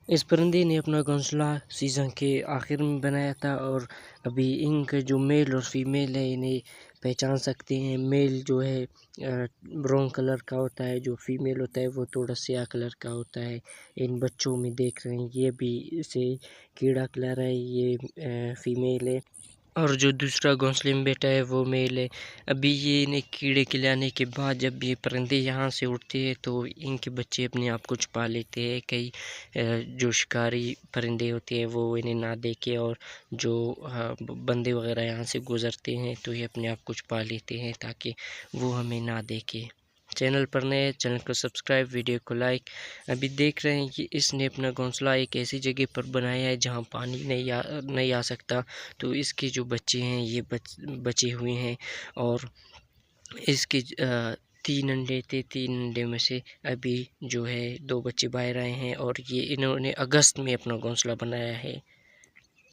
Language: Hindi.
इस परिंदे ने अपना घोंसला सीज़न के आखिर में बनाया था और अभी इनके जो मेल और फीमेल है इन्हें पहचान सकते हैं। मेल जो है ब्राउन कलर का होता है, जो फीमेल होता है वो थोड़ा स्याह कलर का होता है। इन बच्चों में देख रहे हैं ये भी इसे कीड़ा खिला रहा है, ये फीमेल है और जो दूसरा घोंसले में बैठा है वो मेल है। अभी ये इन्हें कीड़े खिलाने के बाद जब ये परिंदे यहाँ से उड़ते हैं तो इनके बच्चे अपने आप को छुपा लेते हैं। कई जो शिकारी परिंदे होते हैं वो इन्हें ना देखे और जो बंदे वगैरह यहाँ से गुज़रते हैं तो ये अपने आप को छुपा लेते हैं ताकि वो हमें ना देखे। चैनल पर नए, चैनल को सब्सक्राइब, वीडियो को लाइक। अभी देख रहे हैं कि इसने अपना घोंसला एक ऐसी जगह पर बनाया है जहाँ पानी नहीं आ सकता, तो इसके जो बच्चे हैं ये बचे हुए हैं और इसके 3 अंडे थे, 3 अंडे में से अभी जो है 2 बच्चे बाहर आए हैं और ये इन्होंने अगस्त में अपना घोंसला बनाया है।